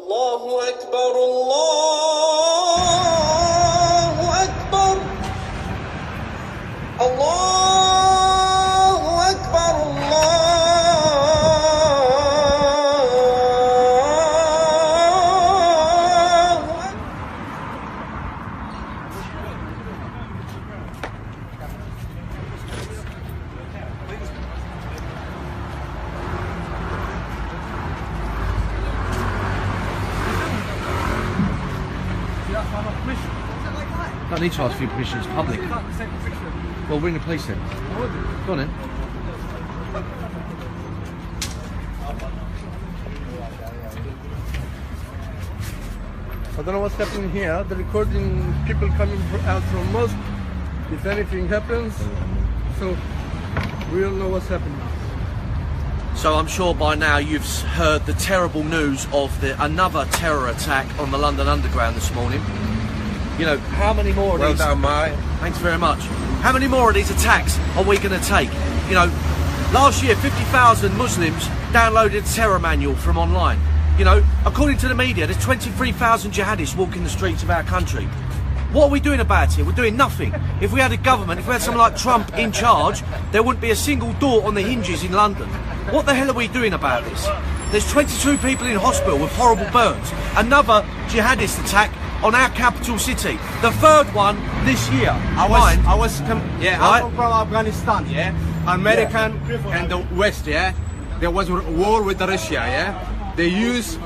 Allahu Akbar, Allahu Akbar, Allahu Akbar, I don't need to ask for your permission, it's public. Well, ring the police then. Go on then. I don't know what's happening here. The recording people coming out from mosque. If anything happens, so we all know what's happening. So I'm sure by now you've heard the terrible news of another terror attack on the London Underground this morning. You know, how many more of these... Well done, mate. Thanks very much. How many more of these attacks are we going to take? You know, last year 50,000 Muslims downloaded a terror manual from online. You know, according to the media, there's 23,000 jihadists walking the streets of our country. What are we doing about it? We're doing nothing. If we had a government, if we had someone like Trump in charge, there wouldn't be a single door on the hinges in London. What the hell are we doing about this? There's 22 people in hospital with horrible burns. Another jihadist attack on our capital city. The third one this year. I'm from Afghanistan, yeah? American and the West, yeah? There was a war with Russia, yeah? They use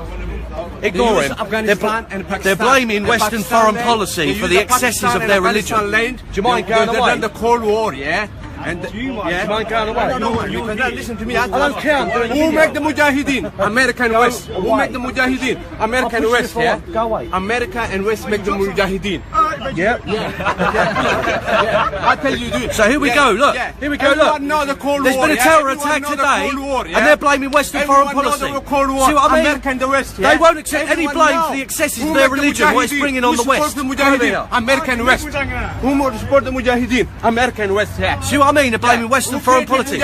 Ignore him. Afghanistan and Pakistan. They're blaming Western foreign policy for the excesses of their religion. Do you mind going away? The Cold War, yeah? And do you mind going away? No, you can listen to me. I don't care. I'm doing Who make the Mujahideen? American West. Who make the Mujahideen? American West, yeah? Go away. America and West make the Mujahideen. Yeah. I tell you, dude. So here we go. Look. Here we go. Look. There's been a terror attack today, and they're blaming Western foreign policy. See what I mean? America and the West. They won't accept any blame for the excesses of their religion. What it's bringing on the West. American West. Who more support the Mujahideen? American West. Yeah. See what I mean? They're blaming Western foreign policy.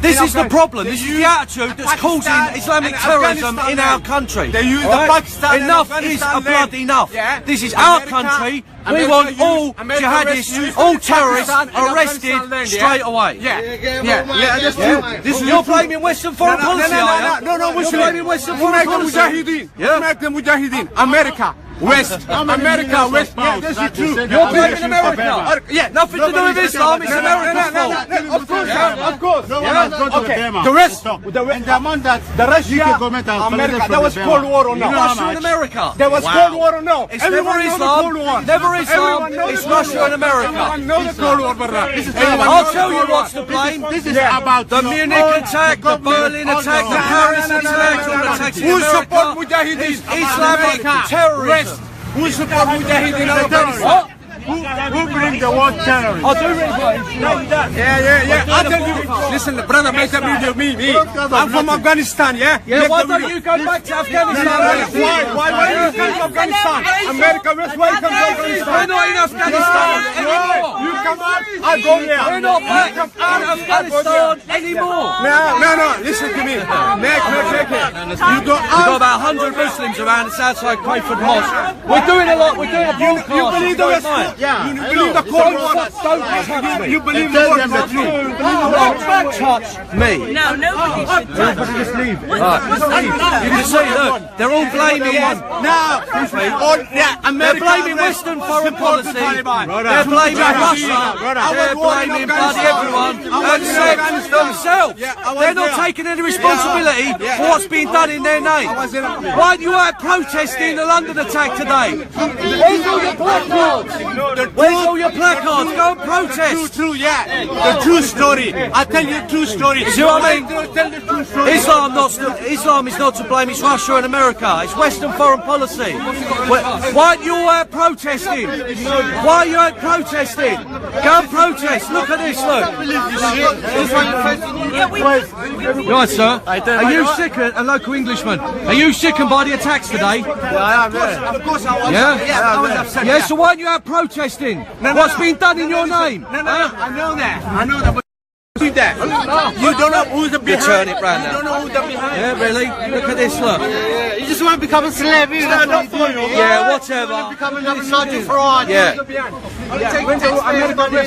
This is the problem. This is the attitude that's causing Islamic terrorism in our country. They use the Pakistan. Enough is a blood enough. This is our country. We want all jihadists, all terrorists arrested straight away. That's true. You're blaming Western foreign policy, are you? No, You're blaming Western foreign policy. Who make the Mujahideen? America. West. America, West. Yeah, that's true. You're blaming America. Yeah, nothing to do with Islam. It's America's fault. Of course. The rest. And the amount that the Russia, America, there was Cold War or no? Russia and America. There was Cold War or no? It's never Islam. Never Islam. It's Russia and America. I'll tell you what's to blame. This is about the Munich attack, the Berlin attack, the Paris attack, all the attacks in America. It's Islamic terrorism. Who support Mujahideen in Afghanistan? Who bring the war terrorists? I do realize. Yeah. I tell you, listen, brother, make a video of me. I'm from Afghanistan, yeah? Why don't you go back to Afghanistan? Why you come to Afghanistan? America, why you come to Afghanistan? We're not in Afghanistan anymore. You come out, I go there. We're not back in Afghanistan anymore. No, listen to me. Make it. You go out. We've got about 100 Muslims around the Southside Crayford Mosque. We're doing a lot. We're doing a broadcast. You believe the West? Yeah. You believe the Cold War? Don't touch me. You believe the Cold War? Don't touch me. No, nobody should touch me. Just leave. You can see, look, they're all blaming one. They're blaming Western foreign policy. They're blaming Russia. They're blaming bloody everyone except themselves. They're not taking any responsibility for what's being done in their name. Why aren't you out protesting the London attack today? Where's all your placards? Where's all your placards? Go and protest. The true story. I tell you the true story. See what I mean? Islam is not to blame. It's Russia and America. It's Western foreign policy. Why aren't you out protesting? Why are you out protesting? Go and protest. Look at this. Look. Right, sir. Are you sickened? A local Englishman. Are you sickened by the attacks today? Of course I was. Yeah. So why aren't you out protesting? What's been done in your name? I know that. See that? You don't know who's the behind. turn it round You now. don't know who's the behind. Yeah, really? Look at this, look. You just want to become a slave. Yeah, whatever. Become another Sergeant Fraud. Yeah.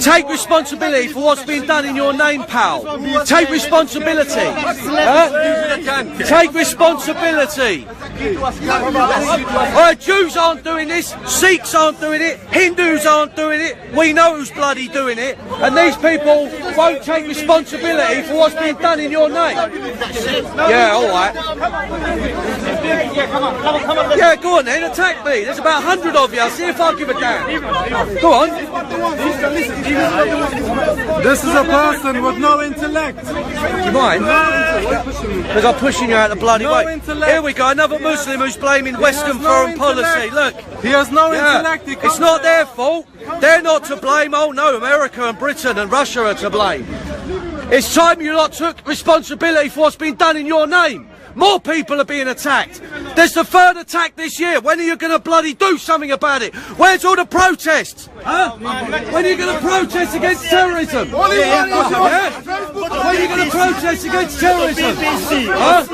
Take responsibility for what's been done in your name, pal. Take responsibility. Huh? Take responsibility. Jews aren't doing this. Sikhs aren't doing it. Hindus aren't doing it. We know who's bloody doing it. And these people won't take responsibility for what's been done in your name. Yeah, all right. Yeah, go on then. Attack me. There's about 100 of you. I'll see if I give a damn. Go on. This is a person with no intellect. You mind? Because I'm pushing you out the bloody way. Here we go, another Muslim who's blaming Western foreign policy. Look. He has no intellect. It's not their fault. They're not to blame. Oh no, America and Britain and Russia are to blame. It's time you lot took responsibility for what's been done in your name. More people are being attacked. There's the third attack this year. When are you going to bloody do something about it? Where's all the protests? Huh? When are you going to protest against terrorism? Yeah? When are you going to protest against terrorism? Huh?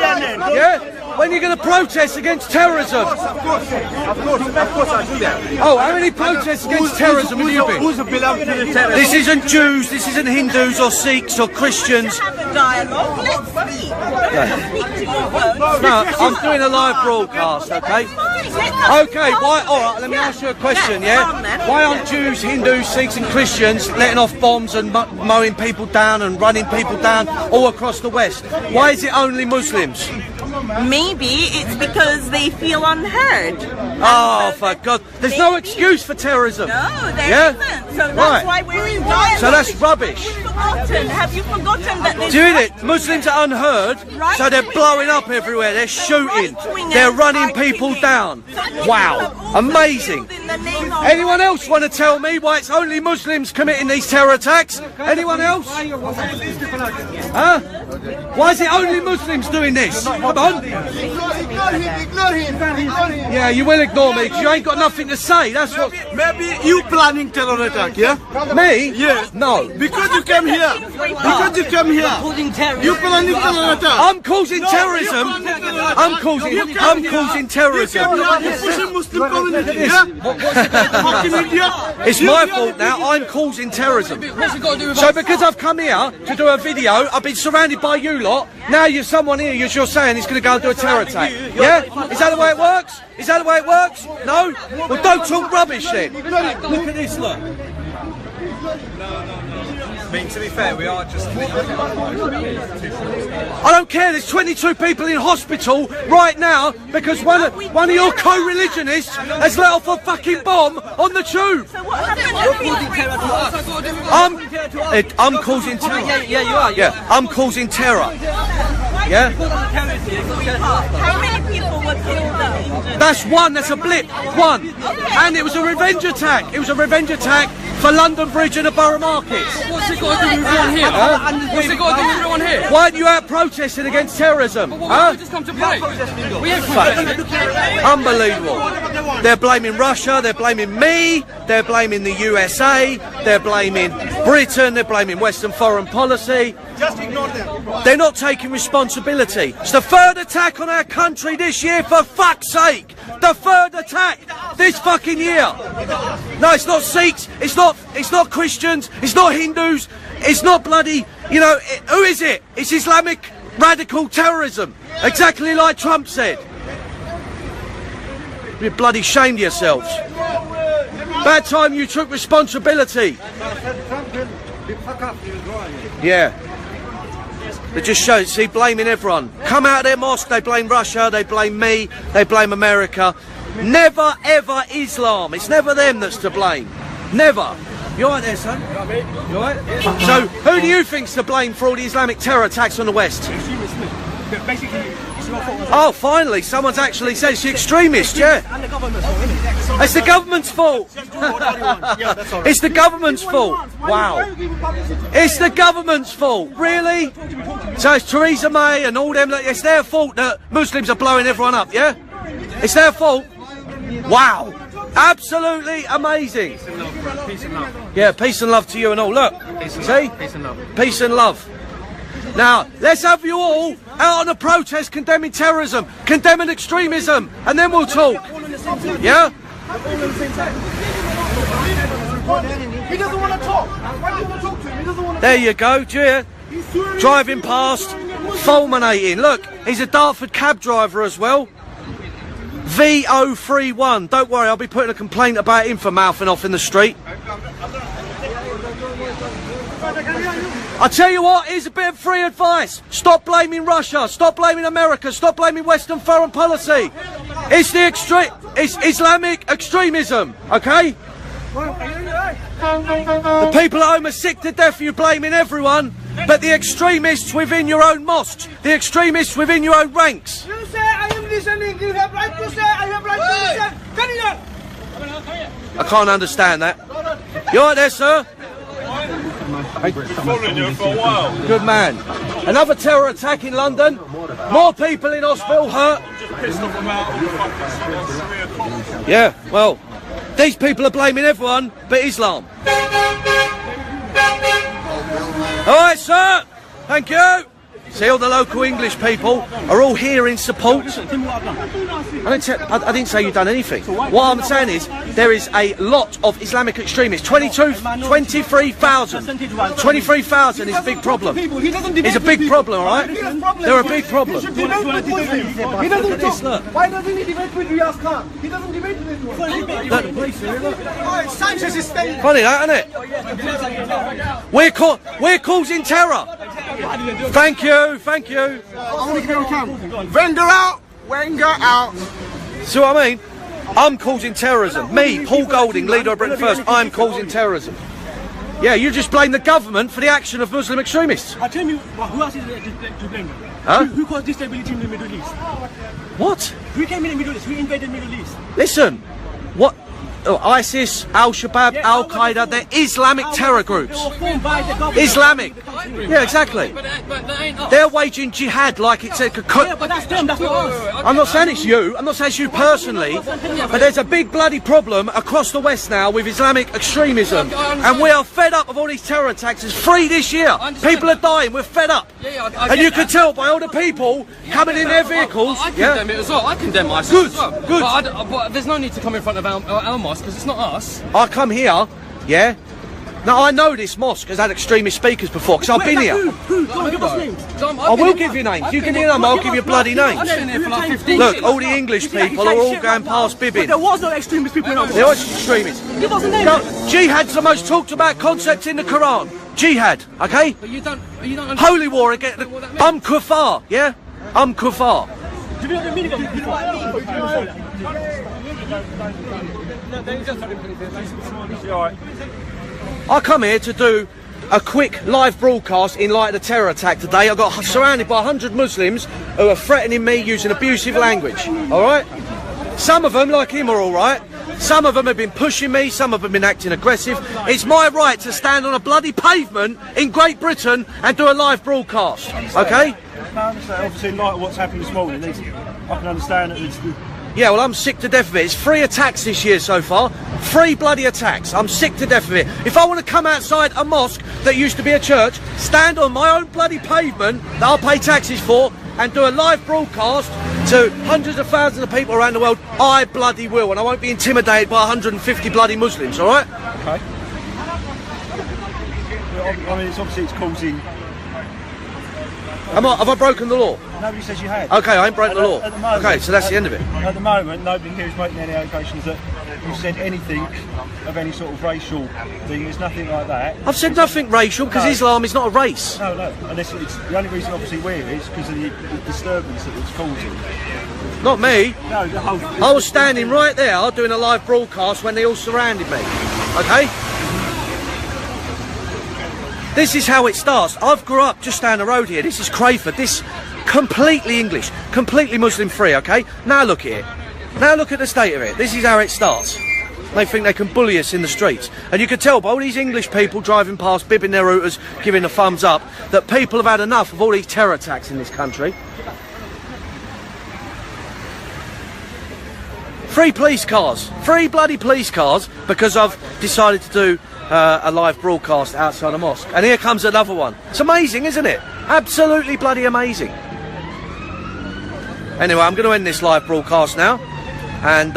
Yeah? When are you going to protest against terrorism? Of course I do that. Oh, how many protests against terrorism have you been? Who's belong to the terrorists? This isn't Jews, this isn't Hindus or Sikhs or Christians. Have a dialogue. Let's speak. Speak to your vote. No, I'm doing a live broadcast, okay? Okay, why? All right, let me ask you a question, yeah? Why aren't Jews, Hindus, Sikhs and Christians letting off bombs and mowing people down and running people down all across the West? Why is it only Muslims? Maybe it's because they feel unheard. Oh, for God. There's no excuse for terrorism. No, there isn't. So that's why we're in dialogue. So that's rubbish. Have you forgotten that there's Doing it. Muslims are unheard, so they're blowing up everywhere. They're shooting. They're running people down. Wow. Amazing. Anyone else want to tell me why it's only Muslims committing these terror attacks? Anyone else? Huh? Why is it only Muslims doing this? Come on. Ignore him. Yeah, you will ignore me because you ain't got nothing to say. That's what. Maybe you planning terror attack, yeah? Me? Yes. No. Because you came here. You planning terror attack. I'm causing terrorism. I'm causing terrorism. You pushing Muslim community, yeah? Fucking idiot. It's my fault now. I'm causing terrorism. So because I've come here to do a video, I've been surrounded by you lot. Now you're someone here. You're saying he's going to go and do a terror attack. Yeah? Is that the way it works? Is that the way it works? No? Well, don't talk rubbish then. Look at this. Look. I mean, to be fair, we are just... I don't care, there's 22 people in hospital right now because one of your co-religionists has let off a fucking bomb on the tube. So what happened? I'm causing terror. Yeah, you are. Yeah, I'm causing terror. Yeah? How many people were killed and injured? That's one, that's a blip. One. And it was a revenge attack. It was a revenge attack for London Bridge and the Borough Markets. What's it got to do with everyone here? What's it got to do with everyone here? Why aren't you out protesting against terrorism? Well, we just come to play. We ain't Unbelievable. They're blaming Russia, they're blaming me, they're blaming the USA, they're blaming Britain, they're blaming Western foreign policy. Just ignore them. They're not taking responsibility. It's the third attack on our country this year, for fuck's sake. The third attack this fucking year. No, it's not Sikhs, it's not Christians, it's not Hindus, it's not bloody, you know, who is it? It's Islamic radical terrorism. Exactly like Trump said. You're bloody ashamed of yourselves. Bad time you took responsibility. Yeah. They just show, see, blaming everyone. Come out of their mosque, they blame Russia, they blame me, they blame America. Never ever Islam. It's never them that's to blame. Never. You alright there, son? You alright? So, who do you think's to blame for all the Islamic terror attacks on the West? Oh, finally, someone's actually said it's the extremist, yeah. It's the government's fault. It's the government's fault. Wow. It's the government's fault. Really? So it's Theresa May and all them, it's their fault that Muslims are blowing everyone up, yeah? It's their fault? Wow. Absolutely amazing. Peace and love, bro. Peace and love. Yeah, peace and love to you and all. Look, see? Peace and love. Peace and love. Now, let's have you all out on a protest condemning terrorism, condemning extremism, and then we'll talk. Yeah? He doesn't want to talk. Why do you want to talk to him? He doesn't want to. There you go, do you? Driving past, fulminating. Look, he's a Dartford cab driver as well. VO31. Don't worry, I'll be putting a complaint about him for mouthing off in the street. I tell you what, here's a bit of free advice. Stop blaming Russia, stop blaming America, stop blaming Western foreign policy. It's it's Islamic extremism, okay? The people at home are sick to death of you blaming everyone, but the extremists within your own mosques, the extremists within your own ranks. You say I am listening. You have right to say I have right to listen. Carry on. I can't understand that. You alright there, sir? Following you for a while. Good man. Another terror attack in London. More people in hospital hurt. Yeah, well, these people are blaming everyone but Islam. Alright, sir. Thank you. See, all the local English people are all here in support. I didn't say you've done anything. What I'm saying is there is a lot of Islamic extremists. 23,000. 23,000 is a big problem. It's a big problem, all right? They're a big problem. He doesn't talk. Why doesn't he debate with Riaz Khan? He doesn't debate with anyone. Look, the police here, look. Sanchez is staying. Funny that, isn't it? We're causing terror. Thank you, thank you. I want to get on camera. Wenger out. Wenger out. See what I mean? I'm causing terrorism. Me, Paul Golding, leader of Britain First, I'm causing terrorism. Yeah, you just blame the government for the action of Muslim extremists. I tell you, who else is to blame? Huh? Who caused this stability in the Middle East? What? Who came in the Middle East? Who invaded the Middle East? Listen, what? Oh, ISIS, Al-Shabaab, Al-Qaeda, they're Islamic terror groups. They were formed by the government. Islamic. Yeah, exactly. But that ain't us. They're waging jihad like it's a Yeah, but that's them, that's not us. I'm not saying it's you, I'm not saying it's you personally, but there's a big bloody problem across the West now with Islamic extremism, and we are fed up of all these terror attacks. There's 3 this year. People are dying, we're fed up. And you can tell by all the people coming in their vehicles. I condemn it as well. I condemn ISIS Good, as well. good. But there's no need to come in front of our mosque because it's not us. I come here, yeah. Now I know this mosque has had extremist speakers before because I've been here. Who? Go on, give us names. I will give you names. You give me a number, I'll give you bloody names. I've been here for like 15 Look, years. all the English people are all going past But bibbing. there was no extremist people in our There was extremists. Give us a name. No, jihad's the most talked about concept in the Quran. Jihad, okay? But you don't understand Holy war against. what that means. I'm kuffar, yeah? I'm kuffar. Do you know the meaning of I come here to do a quick live broadcast in light of the terror attack today. I got surrounded by 100 Muslims who are threatening me using abusive language, alright? Some of them, like him, are alright. Some of them have been pushing me, some of them have been acting aggressive. It's my right to stand on a bloody pavement in Great Britain and do a live broadcast, okay? I understand, obviously, in light of what's happened this morning, I can understand that it's... Yeah, well, I'm sick to death of it. It's 3 attacks this year so far. 3 bloody attacks. I'm sick to death of it. If I want to come outside a mosque that used to be a church, stand on my own bloody pavement that I'll pay taxes for, and do a live broadcast to hundreds of thousands of people around the world, I bloody will. And I won't be intimidated by 150 bloody Muslims, all right? Okay. I mean, it's obviously causing... Have I broken the law? Nobody says you had. Okay, I ain't broken the law. At the moment, Okay, so that's the end of it. At the moment, nobody here is making any allegations that you've said anything of any sort of racial thing. There's nothing like that. I've said nothing racial because No. Islam is not a race. No, unless it's the only reason obviously we're here is because of the disturbance that it's causing. Not me. No, the whole... I was standing right there doing a live broadcast when they all surrounded me. Okay? This is how it starts. I've grew up just down the road here. This is Crayford. This completely English, completely Muslim free, okay? Now look at it. Now look at the state of it. This is how it starts. They think they can bully us in the streets. And you can tell by all these English people driving past, bibbing their routers, giving the thumbs up, that people have had enough of all these terror attacks in this country. 3 police cars. 3 bloody police cars because I've decided to do a live broadcast outside a mosque. And here comes another one. It's amazing, isn't it? Absolutely bloody amazing. Anyway, I'm going to end this live broadcast now. And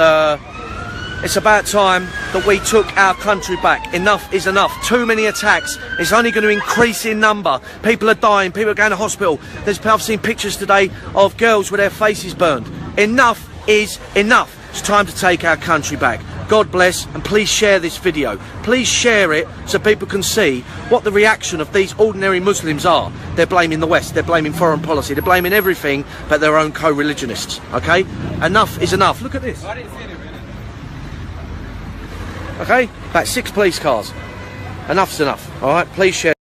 it's about time that we took our country back. Enough is enough. Too many attacks. It's only going to increase in number. People are dying. People are going to hospital. I've seen pictures today of girls with their faces burned. Enough is enough. It's time to take our country back. God bless, and please share this video. Please share it so people can see what the reaction of these ordinary Muslims are. They're blaming the West, they're blaming foreign policy, they're blaming everything but their own co-religionists, okay? Enough is enough. Look at this. Okay, about 6 police cars. Enough's enough, all right? Please share.